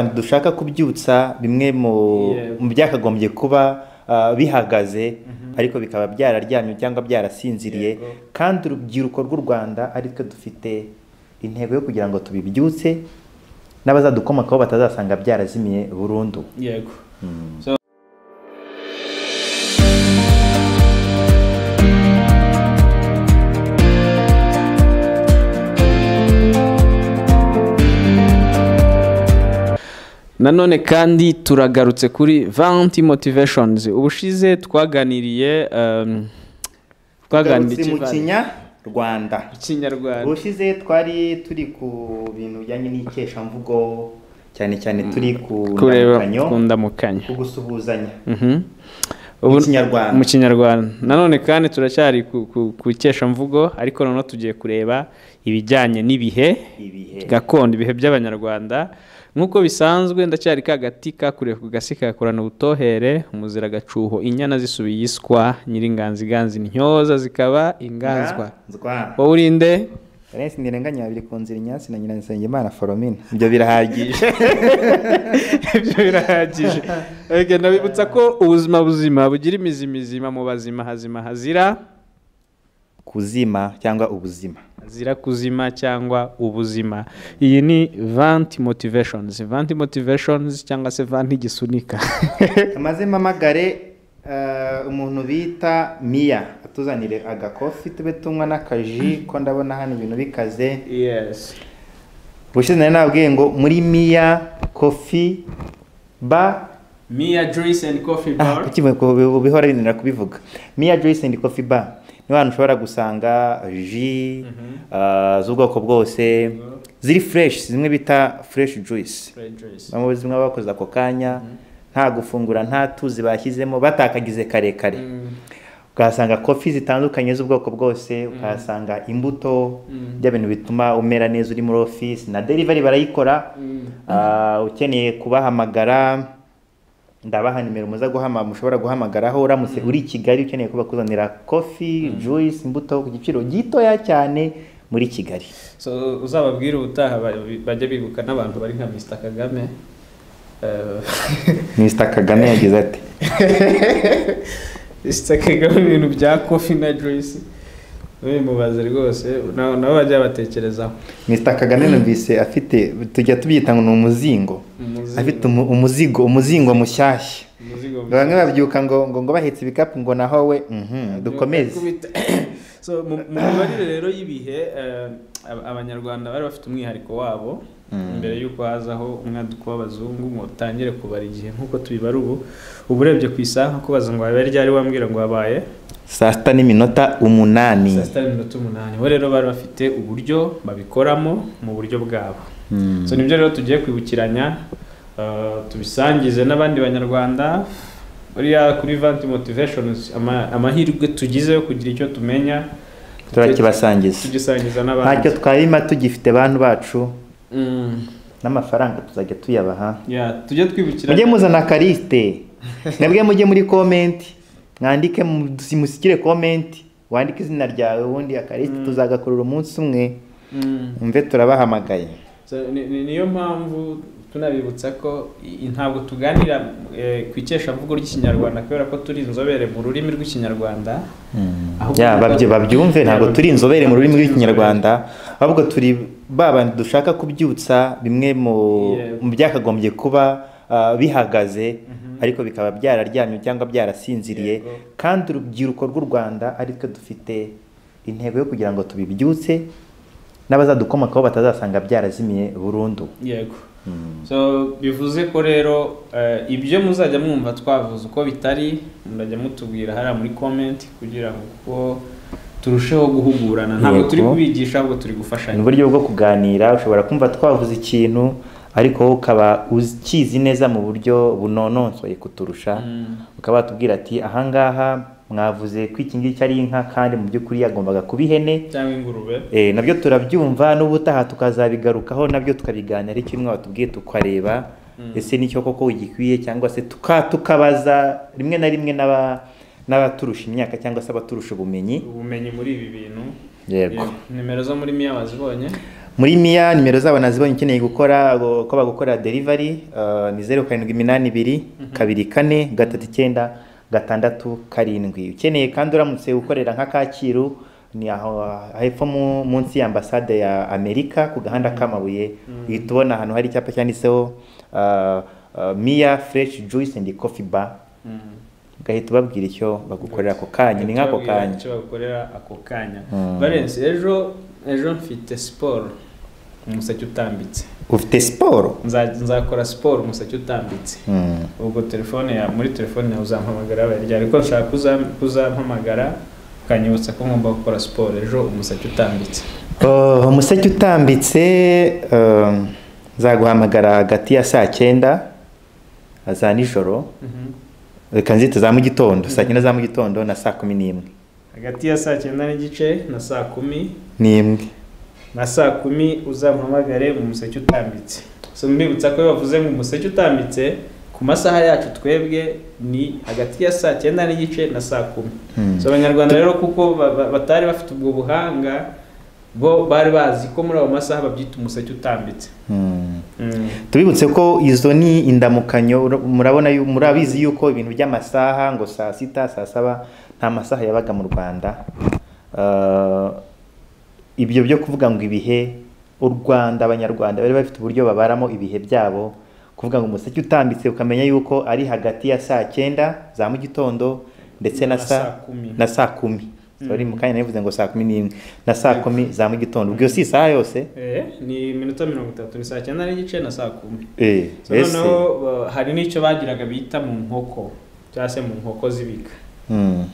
dushaka kubyutsa bimwe mu byakagombye kuba bihagaze ariko bikaba byararyamye cyangwa byarasinziriye, kandi urubyiruko rw'u Rwanda ari twe dufite intego yo kugira ngo tubibyutse n'abazadukomokaho batazasanga byarazimiye burundu. Yego. Nanone kandi turagarutse kuri Vanti Motivations. Ubushize twaganiriye mu Kinyarwanda. Ubushize twari turi ku bintu bijyanye n'ikeshamvugo, cyane cyane turi ku ndamukanyo, ku gusuhuzanya mu Kinyarwanda. Nanone kandi turacyari ku ikeshamvugo, ariko noneho tugiye kureba ibijyanye n'ibihe gakondo, ibihe by'Abanyarwanda. Nkuko bisanzwe ndacyari kagati kakure ku gasi kakorana ubutohere, umuzira gacuho inyana zisubiye iswa, nyiringanziganzi ntyoza zikaba inganzwa. Wowe urinde Rensi ndirenganya babiri kunzira inyasi na nyina Nsengimana Foromine. Ibyo birahagije. Ibyo birahagije. Ege nabibutsa ko ubuzima buzima bugira imizi mizima, mu bazima hazima hazira kuzima cyangwa ubuzima. Zira kuzima cyangwa ubuzima. Iyi ni Vanti Motivations. Vanti Motivations cyangwa se Vanti gisunika. Amaze mamagare umuntu bita Mia atuzanire agakofi tube tunywa n'akaji, ko ndabona hano ibintu bikaze. Yes. Bushize nari nabwiye ngo muri Mia Coffee Bar, Mia Juice and Coffee Bar. Kuki bihora binira kubivuga. Mia Juice and Coffee Bar ni abantu ushobora gusanga ji z'ubwoko bwose ziri fresh, zimwe bita fresh juice. Bamwe zimwe bakoza ako kanya nta gufungura nta tuzi bashyizemo batakagize karekare. Ukasanga coffee zitandukanye z'ubwoko bwose, ukasanga imbuto by'ibintu bituma umera neza uri muri office, na delivery barayikora. Ukeneye kubahamagara ndabaha nimero mushobora guhamagaraho uramutse uri Kigali ukeneye kuba kuzanira coffee juice imbuto ku giciro gitoya cyane muri Kigali. So uzababwira ubutaha bajya bibuka n'abantu bari nka Mr Kagame. Mr Kagame yagize ati Mr Kagame ibintu bya coffee na juice mubaze rwose nabo bajya batekerezaho. Mr Kagame numvise afite tujya tubyita ngo umuzingo, afite umuzingo mushyashya. Bamwe babyuka ngo bahetse ibikapu ngo naho we dukomeze. So mu mibarire rero y'ibihe Abanyarwanda bari bafite umwihariko wabo mbere y'uko hazaho umwaduko w'abazungu ngo utangire kubara igihe nkuko tubibara ubu urebye ku isaha kubaza ngo babe ryari wambwira ngo wabaye 7:08. 7:08. Bo rero bari bafite uburyo babikoramo mu buryo bwabo. So nibyo rero tugiye kwibukiranya tubisangize n'abandi Banyarwanda buriya kuri Vanti Motivations. Amahirwe tugize yo kugira icyo tumenya tugisangiza n'abandi. Ntacyo twayima tugifite abantu bacu n'amafaranga tuzajya tuyabaha. Tujye twibukiranya. Mujye muzana kariste, mwebwe mujye muri comment mwandike musikire comment, wandike izina ryawe ubundi akariste tuzagakorera umunsi umwe umve turabahamagaye. Niyo mpamvu tunabibutsa ko ntabwo tuganira ku ikeshamvugo ry'Ikinyarwanda kubera ko turi inzobere mu rurimi rw'Ikinyarwanda. Babyumve ntabwo turi inzobere mu rurimi rw'Ikinyarwanda, ahubwo turi babandi dushaka kubyutsa bimwe mu byakagombye kuba bihagaze ariko bikaba byararyamye cyangwa byarasinziriye, kandi urubyiruko rw'u Rwanda ari twe dufite intego yo kugira ngo tubibyutse n'abazadukomokaho batazasanga byarazimiye burundu. Yego. So bivuze ko rero ibyo muzajya mwumva twavuze uko bitari murajya mutubwira hariya muri comment kugira ngo turusheho guhugurana. Ntabwo turi kubigisha ahubwo turi gufashanya. Ni uburyo bwo kuganira. Ushobora kumva twavuze ikintu ariko ukaba ukizi neza mu buryo bunononsoye kuturusha, ukaba watubwira ati ahangaha mwavuze ko iki ngiki ari inka kandi mu by'ukuri yagombaga kuba ihene cyangwa ingurube. Nabyo turabyumva n'ubutaha tukazabigarukaho nabyo tukabiganira kimwe watubwiye tukareba ese nicyo koko ugikwiye cyangwa se tukabaza rimwe na rimwe n'abaturusha imyaka cyangwa se abaturusha ubumenyi muri ibi bintu. Yego. Nimero zo muri Mia wazibonye? muri Mia nimero zabo nazibonye ukeneye gukora ko bagukora delivery ni 0782 24 39 667. Ukeneye kandi uramutse ukorera nka Kacyiru ni aho hepfo munsi ya ambasade ya Amerika ku gahanda k'amabuye uhita ubona ahantu hari icyapa cyanditseho Mia Fresh Juice and Coffee Bar. Gahita babwira icyo bagukorera ako kanya, ni nk'ako kanya icyo bagukorera ako kanya. Valence, ejo mfite siporo umusatsi utambitse. Ufite siporo? Nzakora siporo umusatsi utambitse. Ubwo muri telefone yawe uzampamagara barya, ariko nshaka kuzampamagara ukanyibutsa ko ngomba gukora siporo ejo umusatsi utambitse. Umusatsi utambitse nzaguhamagara hagati ya saa 9 za nijoro. Reka nzite za mu gitondo, saa 9 za mu gitondo na saa 11. Hagati ya saa 9 n'igice na saa 10 n'imwe. Na saa 10 uzampamagare mu musatsi utambitse. So mbibutsa ko bavuze ngo umusatsi utambitse ku masaha yacu twebwe ni hagati ya saa 9 n'igice na saa 10. So abanyarwanda rero kuko batari bafite ubwo buhanga bo bari bazi ko muri abo masaha babyita umusatsi utambitse. Tubibutse ko izo ni indamukanyo, murabona murabizi yuko ibintu by'amasaha ngo saa 6 saa 7 nta masaha yabaga mu Rwanda. Ibyo byo kuvuga ngo ibihe u Rwanda, abanyarwanda bari bafite uburyo babaramo ibihe byabo, kuvuga ngo umusatsi utambitse ukamenya yuko ari hagati ya saa 9 za mu gitondo ndetse na saa 10. Sorry mukanya navuze ngo saa 11 na saa 10 za mu gitondo. Ubwo si saa yose ni minota 30, ni saa 9 n'igice na saa 10. So no hari n'icyo bagiraga bita mu nkoko cyangwa se mu nkoko zibika.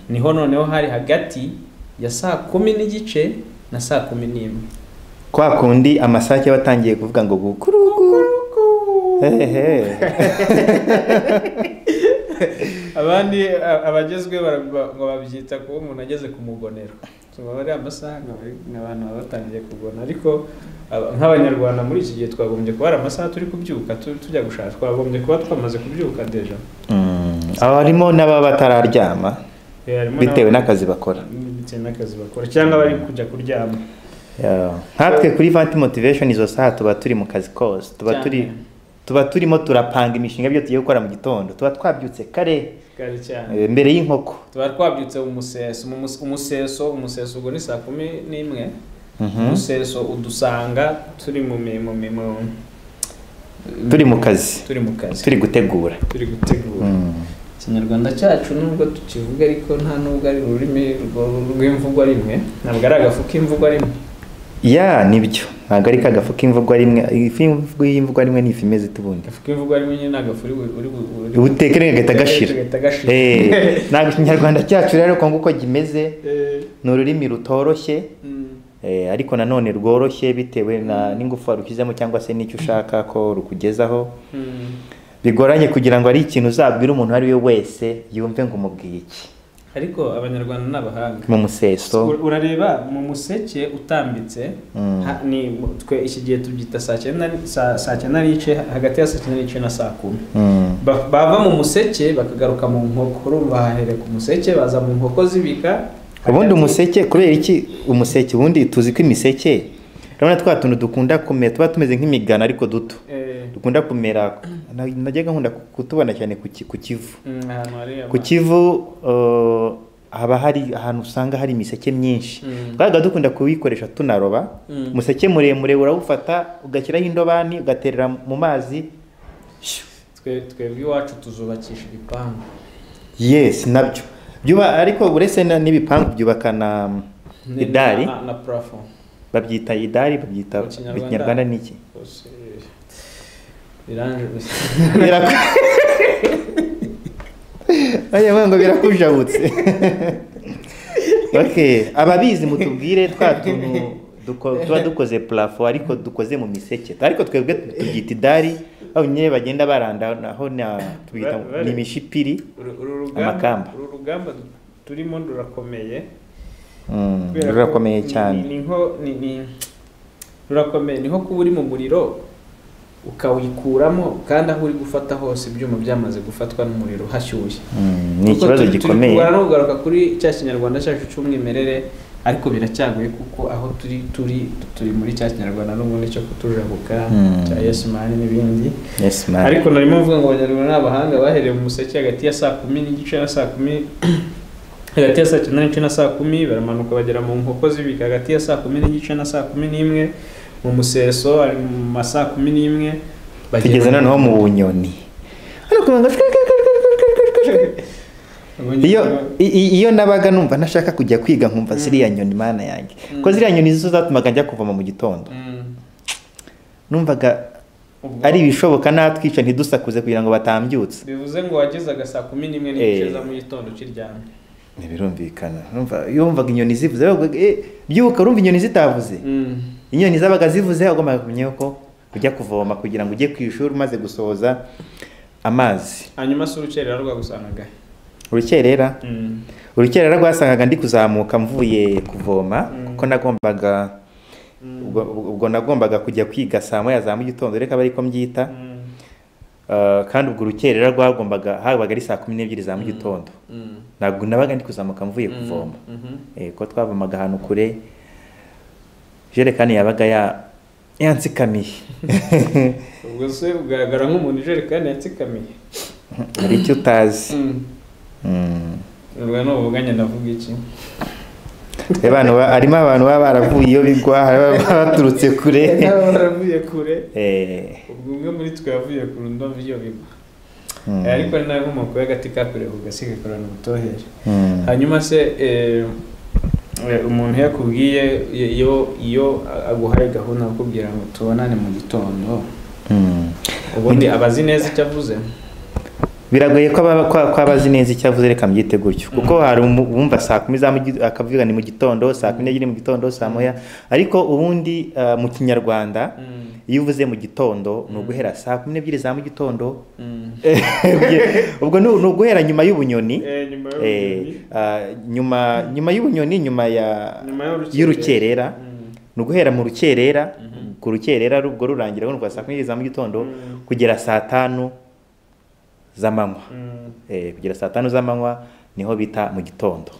Niho noneho hari hagati ya saa 10 n'igice na saa 11. Kwa kundi amasake batangiye kuvuga ngo gukurugu. Abandi abagezwe ngo babyita ko umuntu ageze ku mugonero. Bari amasaha nk'abantu batangiye kugona, ariko nk'abanyarwanda muri iki gihe twagombye kuba ari amasaha turi kubyuka tujya gushaka, twagombye kuba twamaze kubyuka deja. Harimo n'ababa batararyama bitewe n'akazi bakora, cyangwa bari kujya kuryama. Nkatwe kuri Vanti Motivation izo saha tuba turi mu kazi kose, tuba turimo turapanga imishinga byo tugiye gukora mu gitondo, tuba twabyutse kare cyane mbere y'inkoko, tuba twabyutse umuseso ubwo ni saa 11. Umuseso udusanga turi mu kazi turi gutegura. Ikinyarwanda cyacu nubwo tukivuga ariko nta nubwo ari ururimi rw'imvugo rimwe, ntabwo ari agafu k'imvugo rimwe. Nibyo ntabwo ari kagafu k'imvugo rimwe. Imvugo y'imvugo rimwe ni ifi imeze tubundi. Agafu k'imvugo rimwe nyine agafu uri utekere gahita gashira. Ntabwo ikinyarwanda cyacu rero ko nguko gimeze, ni ururimi rutoroshye ariko nanone rworoshye bitewe n'ingufu warukizemo cyangwa se n'icyo ushaka ko rukugezaho. Bigoranye kugira ngo ari ikintu uzabwira umuntu ari we wese yumve ngo umubwiye iki. Ariko abanyarwanda n'abahanga mu museso urareba mu museke utambitse ni twe iki gihe tubyita saa 9 n'igice, hagati ya saa 9 n'igice na saa 10. Bava mu museke bakagaruka mu nkoko, urumva hahere ku museke baza mu nkoko zibika. Ubundi umuseke kubera iki umuseke? Ubundi tuzi ko imiseke urabona twa tuntu dukunda kumera tuba tumeze nk'imigana ariko duto dukunda kumera. Najyaga nkunda kutubona cyane ku Kivu. Ku Kivu haba hari ahantu usanga hari imiseke myinshi, twaga dukunda kubikoresha tunaroba. Umuseke muremure urawufata ugashyiraho indobani ugaterera mu mazi. Twebwe iwacu tuzubakisha ibipangu. Yes, nabyo byuba, ariko uretse n'ibipangu byubakana idari na plafond. Babyita idari, babyita mu Kinyarwanda niki? Ngo birakujabutse. Ababizi mutubwire twa tuntu tuba dukoze plafond ariko dukoze mu miseke, ariko twebwe tubyita idari, aho nyine bagenda baranda aho tubita n'imishipiri amakamba. Urugamba turimo rurakomeye. Rurakomeye cyane. Rurakomeye niho kuba uri mu muriro ukawikuramo kandi aho uri gufata hose ibyuma byamaze gufatwa n'umuriro hashyushye. Ni ikibazo gikomeye. Turi kugaruka kuri cya Kinyarwanda cyacu cy'umwimerere ariko biracyagoye kuko aho turi muri cya kinyarwanda n'ubundi cyo kutujabuka cya yes man n'ibindi. Yes man. Ariko narimo mvuga ngo abanyarwanda n'abahanga bahereye mu museke hagati ya saa 10 n'igice na saa 10 hagati ya saa 9 n'igice na saa 10 baramanuka bagera mu nkoko zibika hagati ya saa 10 n'igice na saa 11 mu museso ari mu masaa 11 tugeze noneho mu bunyoni. Iyo nabaga numva ntashaka kujya kwiga nkumva ziriya nyoni mana yanjye ko ziriya nyoni zo zatumaga njya kuvoma mu gitondo, numvaga ari ibishoboka natwica ntidusakuze kugira ngo batambyutse. Bivuze ngo wagezaga saa 11 n'igice za mu gitondo kiryamye. Ntibirumvikana. Iyo wumvaga inyoni zivuze byuka urumva inyoni zitavuze. Inyoni zabaga zivuze agomba kumenya ko ujya kuvoma kugira ngo ujye ku ishuri umaze gusoza amazi. Hanyuma se urukerera rwagusangaga? Urukerera rwasangaga ndi kuzamuka mvuye kuvoma kuko nagombaga kujya kwiga saa 9 za mu gitondo, reka bari ko mbyita. Kandi ubwo urukerera rwagombaga habaga ari saa 12 za mu gitondo. Ntabwo nabaga ndi kuzamuka mvuye kuvoma. Ko twavomaga ahantu kure, jerekani yabaga yansikamiye. Ubwo se ugaragara nk'umuntu jerekani yansikamiye. Hari icyo utazi. Urwa no buvuganye ndavuga iki? Harimo abantu baba baravuye iyo bigwa, baturutse kure. Baravuye kure. Ubwo umwe muri twe yavuye ku rundo iyo bigwa. Ariko ni nayo nkomoko y'agati kakure ugasiga korana ubutohere. Hanyuma se umuntu yakubwiye iyo aguhaye gahunda akubwira ngo tubonane mu gitondo, ubundi abazi neza icyo avuze? Biragoye ko abazi neza icyo avuze, reka mbyite gutyo kuko hari umva saa 10 akavuga ni mu gitondo, saa 12 mu gitondo, saa 1. Ariko ubundi mu kinyarwanda iyo uvuze mu gitondo ni uguhera saa 12 za mu gitondo. Ubwo ni uguhera nyuma y'ubunyoni, nyuma y'ubunyoni, nyuma y'urukerera. Ni uguhera mu rukerera, ku rukerera rubwo rurangira ngo saa 12 za mu gitondo kugera saa 5 z'amanywa. Kugera saa 5 z'amanywa niho bita mu gitondo.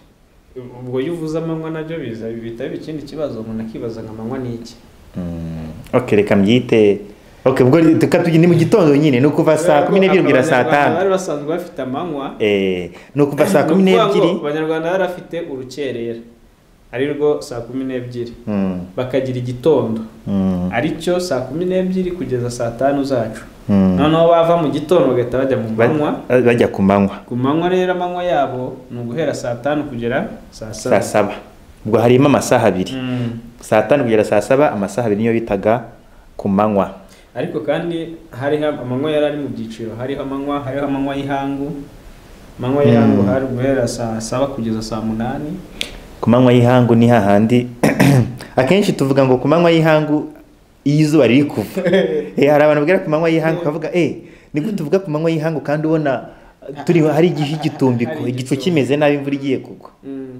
Ubwo yuvuza amanywa nabyo biza bita ikindi kibazo, umuntu akibaza ngo amanywa ni iki? Okay, reka mbyite. Okay, ubwo tukatugi ni mu gitondo nyine no kuva saa 12 kugera saa 5. Bari basanzwe bafite amanywa. No kuva saa 12. Abanyarwanda barafite urukerera ari rwo saa 12. Bakagira igitondo ari cyo saa 12 kugeza saa 5 zacu. Noneho bava mu gitondo bagahita bajya mu manywa, bajya ku manywa. Ku manywa rero amanywa yabo ni uguhera saa 5 kugera saa 7. Ubwo harimo amasaha 2. Saa 5 kugera saa 7 amasaha 2 niyo bitaga ku manywa. Ariko kandi hari amanywa yarari mu byiciro, hariho amanywa y'ihangu. Amanywa y'ihangu hari guhera saa 7 kugeza saa 8. Ku manywa y'ihangu ni hahandi akenshi tuvuga ngo ku manywa y'ihangu izuba riri kuva. Hari abantu bagera ku manywa y'ihangu kavuga ni gute tuvuga ku manywa y'ihangu kandi ubona turi hari igihe gitumbiko, igicu kimeze nabi, imvura igiye kugwa.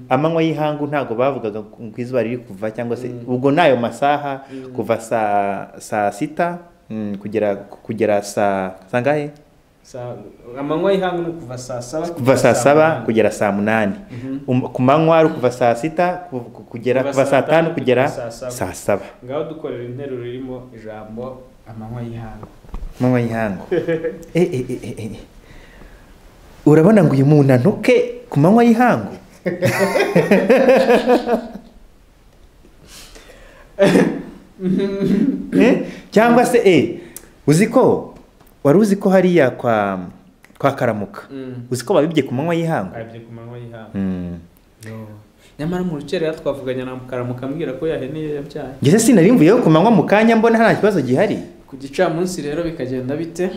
Amanywa y'ihangu ntago bavugaga ku izuba riri kuva, cyangwa se ubwo nayo masaha kuva saa 6 kugera saa sangahe? Amanywa y'ihangu ni kuva saa 7 kugera saa 8. Ku manywa ari kuva saa 6 kugera kuva saa 5 kugera saa 7. Ngaho dukorera interuro irimo ijambo amanywa y'ihangu. Amanywa y'ihangu. Urabona ngo uyu muntu antuke ku manywa y'ihangu? Cyangwa se wari uzi ko hariya kwa Karamuka uzi ko babibye ku manywa y'ihangu? Babibye ku manywa y'ihangu. Nyamara mu rukerera twavuganya na Karamuka ambwira ko yaheneye yabyaye. Ngeze sinari mvuyeho ku manywa mu kanya mbona nta kibazo gihari. Ku gicamunsi rero bikagenda bite?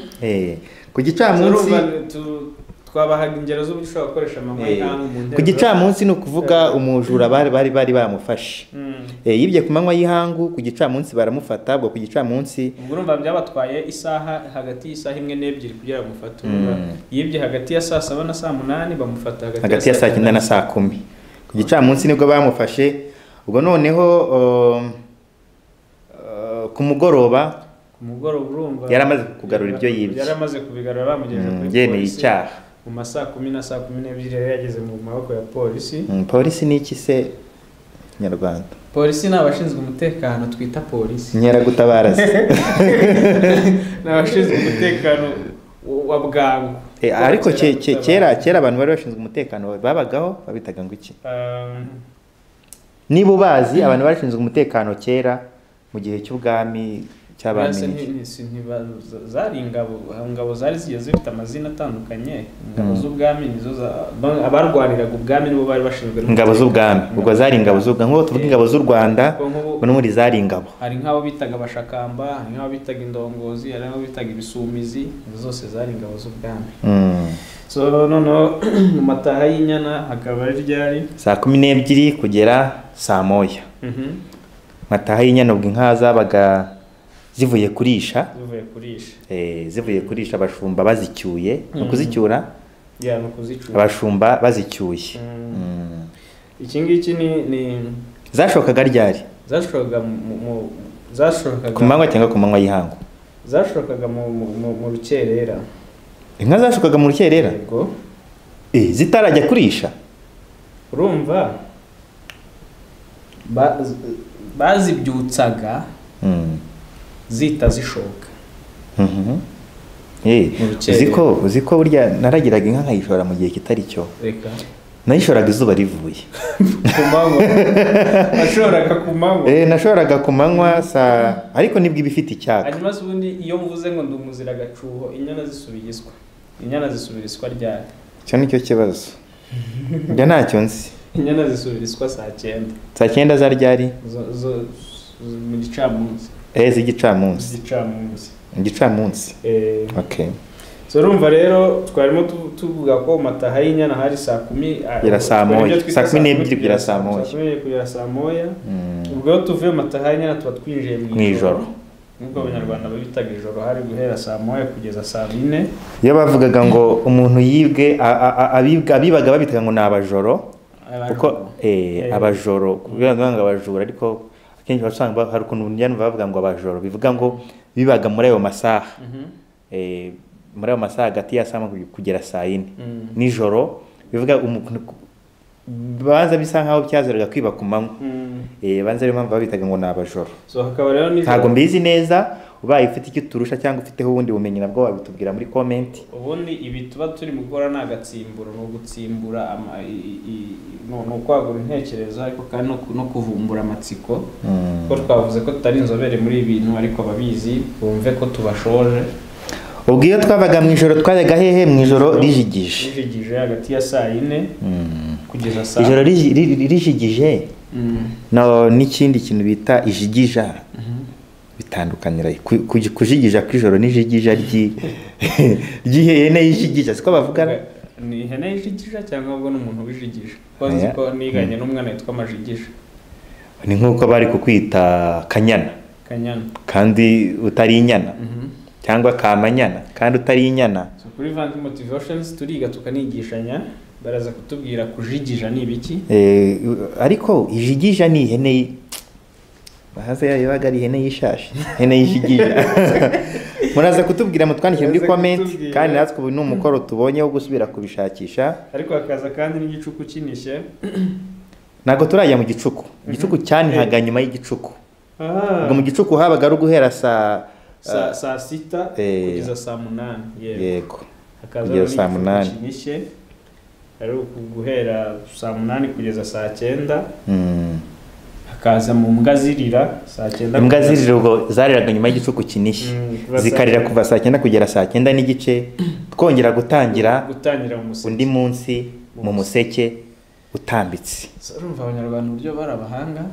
Ku gicamunsi twabahaga ingero z'uburyo ushobora gukoresha amanywa y'ihangu mu nteruro. Ku gicamunsi ni ukuvuga umujura bari bamufashe. Yibye ku manywa y'ihangu, ku gicamunsi baramufata. Ubwo ku gicamunsi urumva byabatwaye isaha, hagati y'isaha 1 n'ebyiri kugira bamufate. Yibye hagati ya saa 7 na saa 8 bamufata hagati ya saa 9 na saa 10. Ku gicamunsi nibwo bamufashe. Ubwo noneho ku mugoroba urumva yaramaze kugarura ibyo yibye. Yaramaze kubigarura bamugeze kuri polisi icyaha. Mu masaa 10 na saa 12 yageze mu maboko ya polisi. Polisi ni iki se? Kinyarwanda. Polisi ni abashinzwe umutekano twita polisi. Inkeragutabara se. Ni abashinzwe umutekano wa bwangu. Ariko kera abantu bari bashinzwe umutekano babagaho babitaga ngo iki? Niba ubazi abantu bari bashinzwe umutekano kera mu gihe cy'ubwami cy'abami. Zari ingabo zari zigiye zifite amazina atandukanye. Ingabo z'ubwami nizo abarwaniraga ubwami nibo bari bashinzwe ingabo z'ubwami. Ubwo zari ingabo z'ubwami nk'uko tuvuga ingabo z'u Rwanda no muri zari ingabo. Hari nk'abo bitaga abashakamba, hari nk'abo bitaga indongozi, hari nk'abo bitaga ibisumizi, zose zari ingabo z'ubwami. So noneho mu mataha y'inyana hakaba ari ryari 12:00 kugera 1:00. Mataha y'inyana ubwo inka zabaga zivuye kurisha. Zivuye kurisha abashumba bazicyuye no kuzicyura. No kuzicyura. Abashumba bazicyuye. Iki ngiki ni zashokaga ryari? Zashokaga ku manywa cyangwa ku manywa y'ihangu? Zashokaga mu rukerera. Inka zashokaga mu rukerera? Yego. Zitarajya kurisha? Urumva bazibyutsaga zita zishoka. Uziko burya naragiraga inka nkayishora mu gihe kitari cyo. Reka. Nayishoraga izuba rivuye. Ku manywa. Nashoraga ku manywa. Nashoraga ku manywa ariko nibwo ibifite icyaka. Hanyuma ubundi iyo mvuze ngo ndumuzira gacuho inyana zisubiriswa. Inyana zisubiriswa ryari? Cyo nicyo kibazo. Njya ntacyo nzi. Inyana zisubiriswa 9:00. 9:00 za ryari? Mu gicamunsi. Igicamunsi. Okay. So urumva rero twarimo tuvuga ko mataha y'inyana hari 10:00 kugera 1:00. 12:00 kugera 1:00. 12:00 kugera 1:00. Ubwo tuvuye mataha y'inyana tuba twinjiye mu ijoro. Nubwo abanyarwanda babitaga ijoro hari guhera 1:00 kugeza 4:00. Iyo bavugaga ngo umuntu yibwe abibaga babitaga ngo nabajoro. Kuko abajoro kubera ngo abajura ariko akenshi basanga hari ukuntu njyana bavuga ngo abajoro bivuga ngo bibaga muri ayo masaha. Muri ayo masaha hagati ya 1:00 kugera 4:00 nijoro bivuga baza bisa nkaho cyazeraga kwiba ku manywa. Banza rero mpamvu babitaga ngo nabajoro. So hakaba rero ntago mbizi neza ubaye ufite icyo turusha cyangwa ufiteho ubundi bumenyi nabwo wabitubwira muri comment. Ubundi ibi tuba turi mu gukora nagatsimburo no gutsimbura no kwagura intekerezo ariko kandi no kuvumbura amatsiko. Ko twavuze ko tutari inzobere muri ibintu ariko ababizi bumve ko tubashoje. Ubwo iyo twavaga mu ijoro twajyaga hehe? Mu ijoro rijigije hagati ya 4:00 kugeza 5:00. Ijoro rijigije no n'ikindi kintu bita ijigija bitandukanira. Kujigija kw'ijoro n'ijigija ry'ihene yijigija siko bavuga. Ni ihene yijigija cyangwa ubwo n'umuntu wijigije? Kozi ko niganye n'umwana yitwa Majigija. Ni nkuko bari kukwita Kanyana kandi utari inyana. Cyangwa Kamanyana kandi utari inyana. So kuri Vanti Motivations turiga tukanigishanya baraza kutubwira kujigija ni ibiki. Ariko ijigija ni ihene bahaze yabaga ari ihene yishashi, ihene yijigija. Muraza kutubwira mutwandikire muri comment kandi natwe ubu n'umukoro tubonye wo gusubira kubishakisha. Ariko akaza kandi n'igicuku kinishe. Nago turajya mu gicuku. Igicuku cyanihaga nyuma y'igicuku. Ubwo mu gicuku habaga ari guhera saa 6:00 kugeza 8:00. Yego. Hakaza kugeza 8:00. Ari guhera 8:00 kugeza 9:00. Hakaza mu mbwa zirira 9:00. Imbwa zirira ubwo zariraga nyuma y'igicuku kinishye. Zikarira kuva 9:00 kugera 9:00 n'igice. Twongera gutangira undi munsi mu museke utambitse. Urumva abanyarwanda uburyo barabahanga?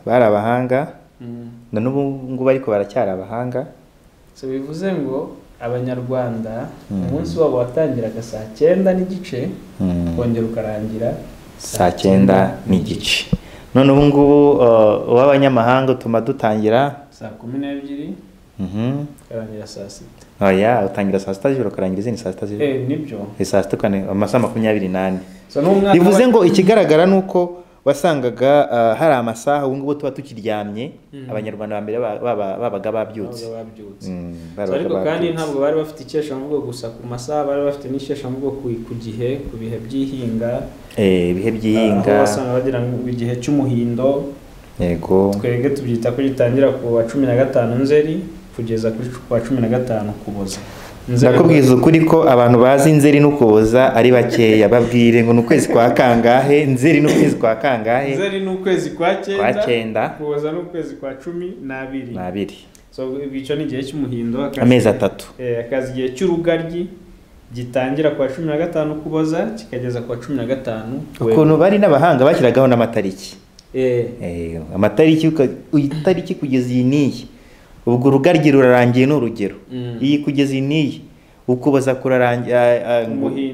Barabahanga. Na n'ubu ngubu ariko baracyari abahanga. So bivuze ngo abanyarwanda umunsi wabo watangiraga 9:00 n'igice kongera ukarangira 9:00 n'igice. None ubu ngubu w'abanyamahanga utuma dutangira 12:00 karangira 6:00. Oya utangira 6:00 z'ijoro karangira izindi 6:00 z'ijoro. Nibyo. 6:00 kane amasaha 28. So n'umwana bivuze ngo ikigaragara nuko wasangaga hari amasaha ubu ngubu tuba tukiryamye abanyarwanda mbere babaga babyutse. Ariko kandi ntabwo bari bafite ikeshamvugo gusa ku masaha, bari bafite n'ikeshamvugo ku gihe, ku bihe by'ihinga. Ibihe by'ihinga wasanga bagira igihe cy'umuhindo. Yego, twebwe tubyita ko gitangira ku wa 15 Nzeri kugeza kuri wa 15 Ukuboza. Ndakubwiza ukuri ko abantu bazi Nzeri n'Ukuboza ari bakeya. Babwire ngo n'ukwezi kwa kangahe, Nzeri n'ukwezi kwa kangahe? Nzeri n'ukwezi kwa 9, Ukuboza n'ukwezi kwa 12. So bico ni igihe cy'umuhindo, amezi 3. Akazi igihe cy'urugaryi gitangira kwa 15 Ukuboza kikageza kwa 15. Ukuntu bari n'abahanga bashyiragaho n'amatariki. Amatariki itariki kugeza iyi niyi, ubwo urugaryi rurarangiye n'urugero. Iyi kugeza iyi niyi, Ukuboza kurarangiye,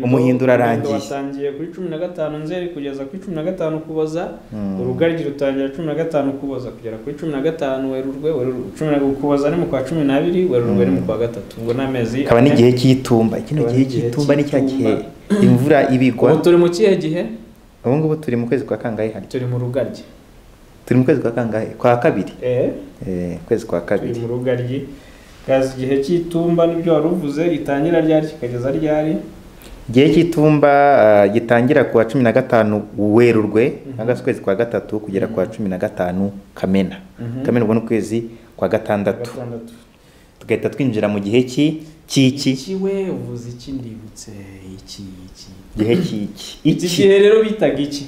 umuhindo urarangiye. Watangiye kuri 15 Nzeri kugeza kuri 15 Ukuboza. Urugaryi rutangira 15 Ukuboza kugera kuri 15 Werurwe. 10 Ukuboza ni mu kwa 12, Werurwe ni mu kwa 3. Ngo n'amezi kaba n'igihe cy'itumba. Kino gihe cy'itumba ni cya gihe imvura ibigwa. Ubu turi mu kihe gihe? Ubu ngubu turi mu kwezi kwa kangahe hari? Turi mu rugaryi. Turi mu kwezi kwa kangahe? Kwa 2. Kwezi kwa 2. Turi mu rugaryi. Kazi igihe cy'itumba nibyo waruvuze gitangira ryari kikageza ryari? Igihe cy'itumba gitangira ku wa 15 Werurwe, cyangwa se kwezi kwa 3 kugera ku wa 15 Kamena. Kamena ubwo n'ukwezi kwa 6. Tugahita twinjira mu gihe iki we uvuze iki ndibutse iki gihe iki gihe rero bitaga iki?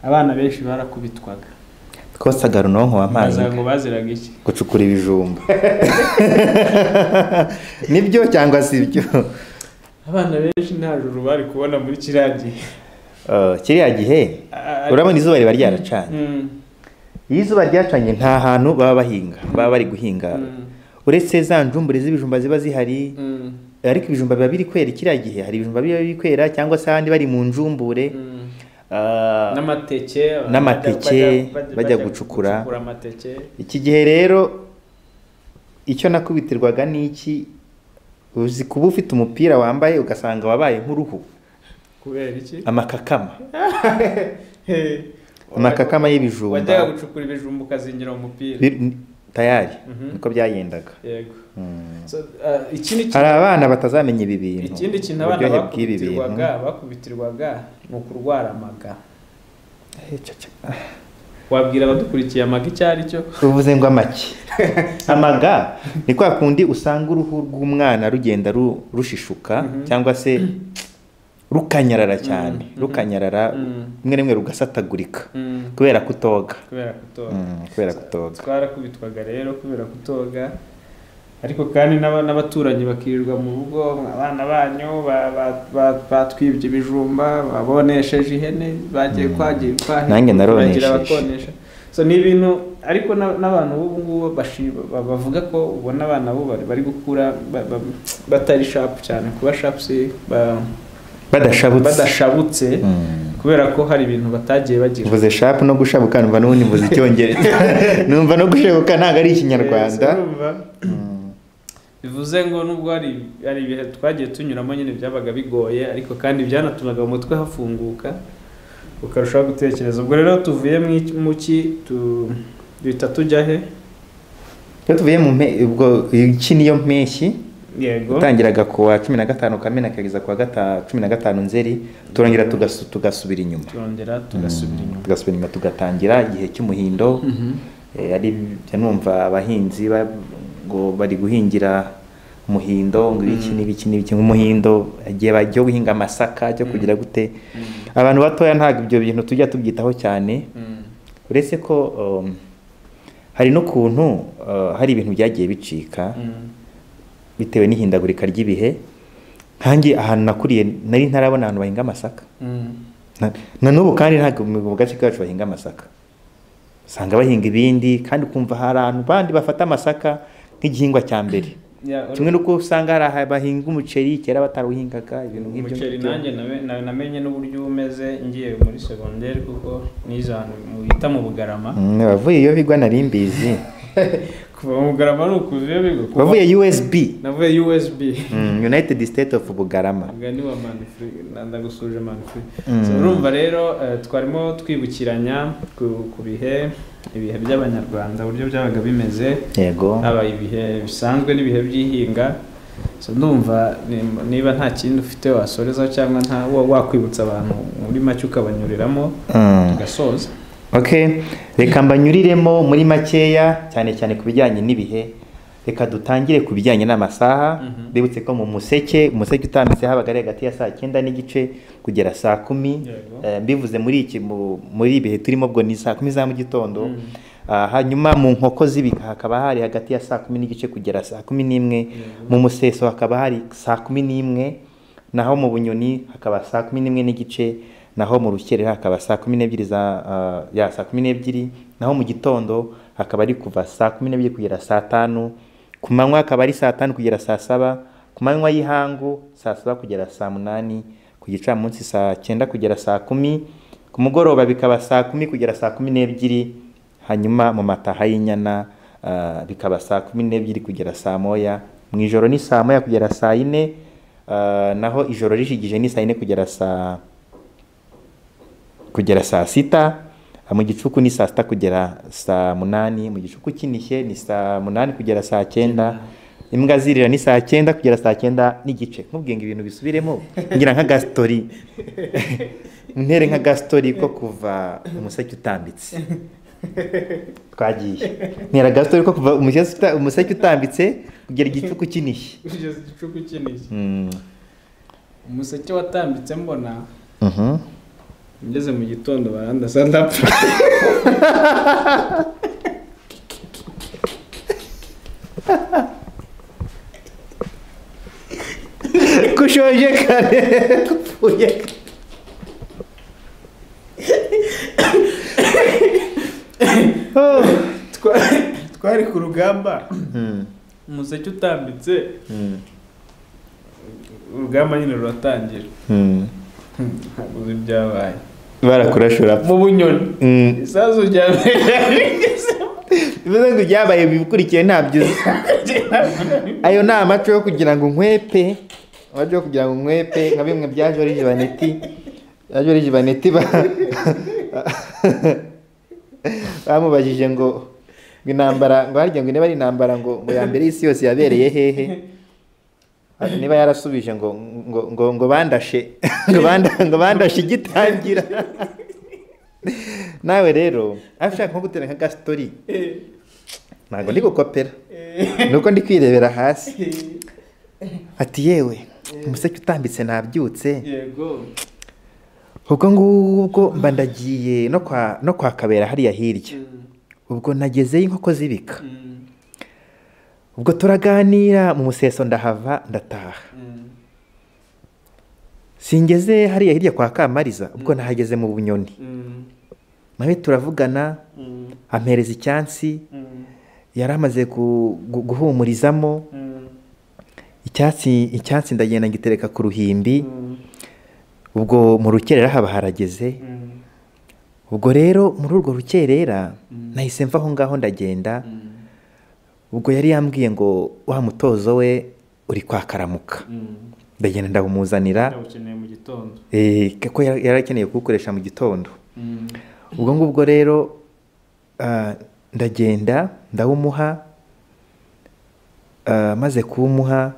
Abana benshi barakubitwaga. Twosaga runonko w'amazi. Ngo baziraga iki? Gucukura ibijumba. Nibyo cyangwa si byo? Abana benshi nta juru bari kubona muri kiriya gihe. Kiriya gihe urabona izuba riba ryaracanye. Iyo izuba ryacanye nta hantu baba bahinga, baba bari guhinga. Uretse za njumbure z'ibijumba ziba zihari, ariko ibijumba biba biri kwera kiriya gihe. Hari ibijumba biba biri kwera cyangwa se ahandi bari mu njumbure. N'amateke bajya gucukura amateke. Iki gihe rero icyo nakubitirwaga n'iki, uzi kuba ufite umupira wambaye ugasanga wabaye nk'uruhu. Kubera iki? Amakakama. Amakakama y'ibijumba. Wajyaga gucukura ibijumba ukazingira umupira. Tayari niko byayendaga. Yego. Hari abana batazamenya ibi bintu. Ikindi kintu abana bakubitirwaga ni ukurwara amaga. Wabwira abadukurikiye amaga icyo ari cyo? Uvuze ngo amaki. Amaga ni kwa kundi usanga uruhu rw'umwana rugenda rushishuka cyangwa se rukanyarara cyane. Rukanyarara rimwe rimwe rugasatagurika kubera kutoga. Twarakubitwaga rero kubera kutoga. Ariko kandi n'abaturanyi bakirirwa mu rugo, abana banyu batwibye ibijumba, babonesheje ihene, bagiye kwagira nanjye naronesheje. So ni ibintu ariko n'abantu ubu ngubu bavuga ko ubona abana bo bari gukura batari sharp cyane, kuba sharp si badashabutse kubera ko hari ibintu batagiye bagira. Uvuze sharp no gushabuka numva n'ubundi mvuze Icyongereza. Numva no gushabuka ntago ari Ikinyarwanda. Bivuze ngo nubwo hari ibihe twagiye tunyuramo nyine byabaga bigoye, ariko kandi byanatumaga mu mutwe hafunguka ukarushaho gutekereza. Ubwo rero tuvuye mu ki duhita tujya he? Tuvuye mu ubwo iki niyo mpeshyi. Yego. Utangiraga ku wa 15 Kamena kageza ku wa 15 Nzeri, turongera tugasubira inyuma. Tugasubira inyuma tugatangira igihe cy'umuhindo. Ari numva abahinzi ngo bari guhingira umuhindo, ngo ibiki umuhindo agiye bajya guhinga amasaka cyo kugira gute. Abantu batoya ntabwo ibyo bintu tujya tubyitaho cyane. Uretse ko hari no kuntu hari ibintu byagiye bicika bitewe n'ihindagurika ry'ibihe. Nkange ahantu nakuriye nari ntarabona abantu bahinga amasaka. Na n'ubu kandi ntabwo mu gace kacu bahinga amasaka. Usanga bahinga ibindi kandi ukumva hari abantu bandi bafata amasaka nk'igihingwa cya mbere. Kimwe nuko usanga hari bahinga umuceri kera bataruhingaga ibintu nk'ibyo. Umuceri nanjye namenye n'uburyo umeze ngiye muri secondaire kuko niza mu bita mu Bugarama. Bavuye iyo bigwa narimbizi. kuva mu Bugarama ni ukuvuye bigo wavuye USB navuye USB United State of Bugarama gani wa Manfree ndagusuje Manfree so urumva rero twarimo twibukiranya ku ibihe by'abanyarwanda uburyo byabaga bimeze yego aba ibihe bisanzwe n'ibihe by'ihinga so ndumva niba nta kintu ufite wasoreza cyangwa nta wakwibutsa abantu muri make ukabanyuriramo tugasoza. Okay, reka mbanyuriremo muri makeya cyane cyane ku bijyanye n'ibihe. Reka dutangire ku bijyanye n'amasaha. Bibutse ko mu museke utambitse habaga hagati ya saa 9 n'igice kugera saa 10. Mbivuze muri ibihe turimo bwo ni saa 10 za mu gitondo. Hanyuma mu nkoko z'ibika hakaba hari hagati ya saa 10 n'igice kugera saa 11. Mu museso hakaba hari saa 11. Naho mu bunyoni hakaba saa 11 n'igice. Naho mu rukerera hakaba saa 12 saa 12. Naho mu gitondo hakaba ari kuva saa 12 kugera saa 5. Ku manywa hakaba ari saa 5 kugera saa 7. Ku manywa y'ihangu saa 7 kugera saa 8. Ku gicamunsi saa 9 kugera saa 10. Ku mugoroba bikaba saa 10 kugera saa 12. Hanyuma mu mataha y'inyana bikaba saa 12 kugera saa 1. Mu ijoro ni saa 1 kugera saa 4. Naho ijoro rishigije ni saa 4 kugera saa 6. Mu gicuku ni saa 6 kugera saa 8. Mu gicuku kinishye ni saa 8 kugera saa 9. Imbwa zirira ni saa 9 kugera saa 9 n'igice. Nkubwiye ibintu bisubiremo ngira nka gastori ntere nka gastori ko kuva umuseke utambitse twagiye ntera gastori ko kuva umuseke utambitse kugera igicuku kinishye umuseke watambitse mbona ngeze mu gitondo barandasa ndapfa kushoje kare kupfuye twari ku rugamba umuseke utambitse urugamba nyine ruratangira uzi byabaye barakurashura mu bunyoni isazo bivuze ngo byabaye bikurikiye ntabyo ayo ni amaco yo kugira ngo nkwepe nka bimwe bya Joriji Baneti bamubajije ngo intambara ngo harya ngo niba ari intambara ngo ya mbere y'isi yose yabereye hehe niba yarasubije ngo bandashe ngo bandashe igitangira nawe rero ashaka nko gutera nka gastori ntago ndi gukopera nuko ndi kwirebera hasi ati yewe umuseke utambitse nabyutse yego ubwo ngubwo mba ndagiye no kwa Kabera hariya hirya ubwo nagezeyo inkoko zibika ubwo turaganira mu museso ndahava ndataha singeze hariya hirya kwa Kamariza ubwo nahageze mu bunyoni nawe turavugana ampereza icyansi yari amaze guhumurizamo icyansi ndagenda ngitereka ku ruhimbi ubwo mu rukerera haba harageze ubwo rero muri urwo rukerera nahise mva aho ngaho ndagenda ubwo yari yambwiye ngo wa mutozo we uri kwa Karamuka ndagenda ndawumuzanira kuko yari akeneye kuwukoresha mu gitondo ubwo ngubwo rero ndagenda ndawumuha maze kuwumuha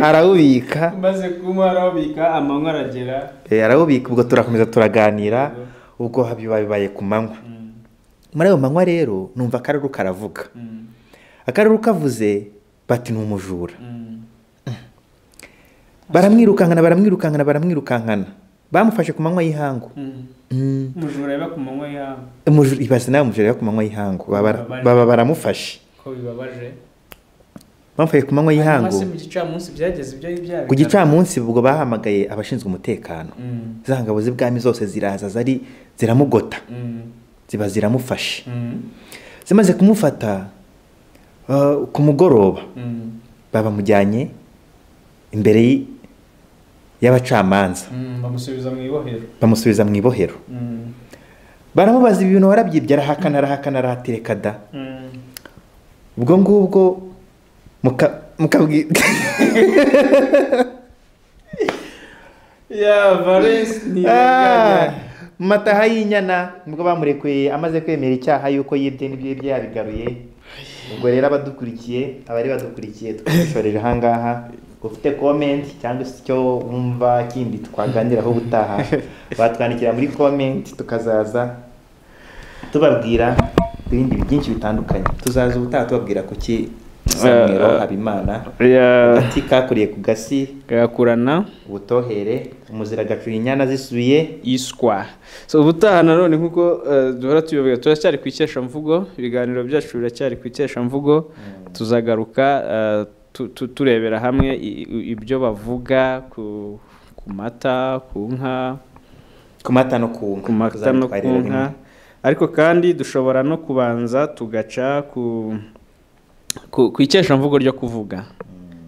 arawubika maze kumuha arawubika amanywa aragera arawubika ubwo turakomeza turaganira ubwo bibaye ku manywa muri ayo manywa rero numva akaruru karavuga akaruru kavuze bati ni umujura baramwirukankana bamufashe ku manywa y'ihangu umujura yaba ku manywa y'ihangu ibaze nawe umujura yaba ku manywa y'ihangu baba baramufashe ko bibabaje bamufashe ku manywa y'ihangu mu gicamunsi byageze ibyo ku gicamunsi ubwo bahamagaye abashinzwe umutekano za ngabo z'ibwami zose ziraza ziramugota ziba ziramufashe zimaze kumufata ku mugoroba babamujyanye imbere y'abacamanza bamusubiza mu ibohero baramubaza ibintu warabyibye, arahakana arahatereka da. ubwo ngubwo mukabwira ya Valens ntibiganya mataha y'inyana nibwo bamurekuye amaze kwemera icyaha yuko yibye n'ibyo bye yabigaruye. ubwo rero abari badukurikiye twashoreje ahangaha. ufite comment cyangwa se icyo wumva kindi twaganiraho ubutaha batwandikira muri comment tukazaza tubabwira ibindi byinshi bitandukanye. tuzaza ubutaha tubabwira kuki Samuel Habimana agati kakuriye ku gasi gakurana ubutohere umuzira gacura inyana zisubiye iswa. So ubutaha nanone nkuko duhora tuyoboye turacyari kwikesha mvugo, ibiganiro byacu biracyari kwikesha mvugo. Tuzagaruka turebera hamwe ibyo bavuga ku mata, ku nka, ku mata no ku nka, ariko kandi dushobora no kubanza tugaca ku ikeshamvugo ryo kuvuga,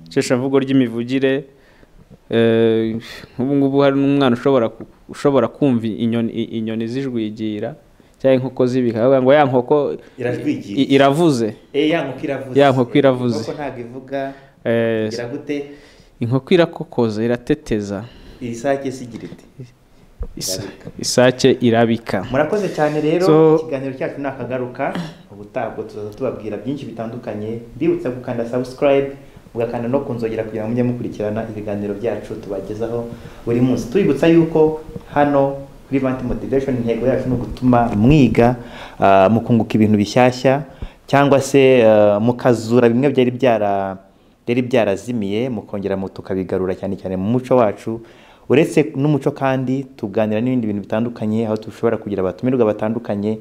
ikeshamvugo ry'imivugire. Nk'ubu ngubu hari n'umwana ushobora kumva inyoni zijwigira cyangwa inkoko zibika ngo ya nkoko iravuze, ya nkoko iravuze, ntabwo ivuga igira gute, inkoko irakokoza, irateteza, isake sigira iti isake irabika. Murakoze cyane rero, ikiganiro cyacu nakagaruka ubutaha tuzaza tubabwira byinshi bitandukanye. Bibutsa gukanda subscribe, mugakanda no kunzogera kugira ngo mujye mukurikirana ibiganiro byacu tubagezaho buri munsi. Tubibutsa yuko hano kuri Vanti Motivation intego yacu no gutuma mwiga mukunguka ibintu bishyashya, cyangwa se mukazura bimwe byari byarazimiye mukongera tukabigarura cyane cyane mu muco wacu. Uretse n'umuco kandi tuganira n'ibindi bintu bitandukanye, aho dushobora kugira abatumirwa batandukanye,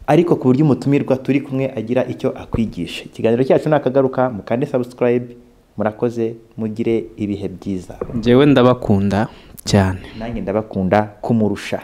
ariko ku buryo umutumirwa turi kumwe agira icyo akwigisha. Ikiganiro cyacu nakagaruka, mukande subscribe. Murakoze, mugire ibihe byiza. Njyewe ndabakunda cyane, nanjye ndabakunda kumurusha.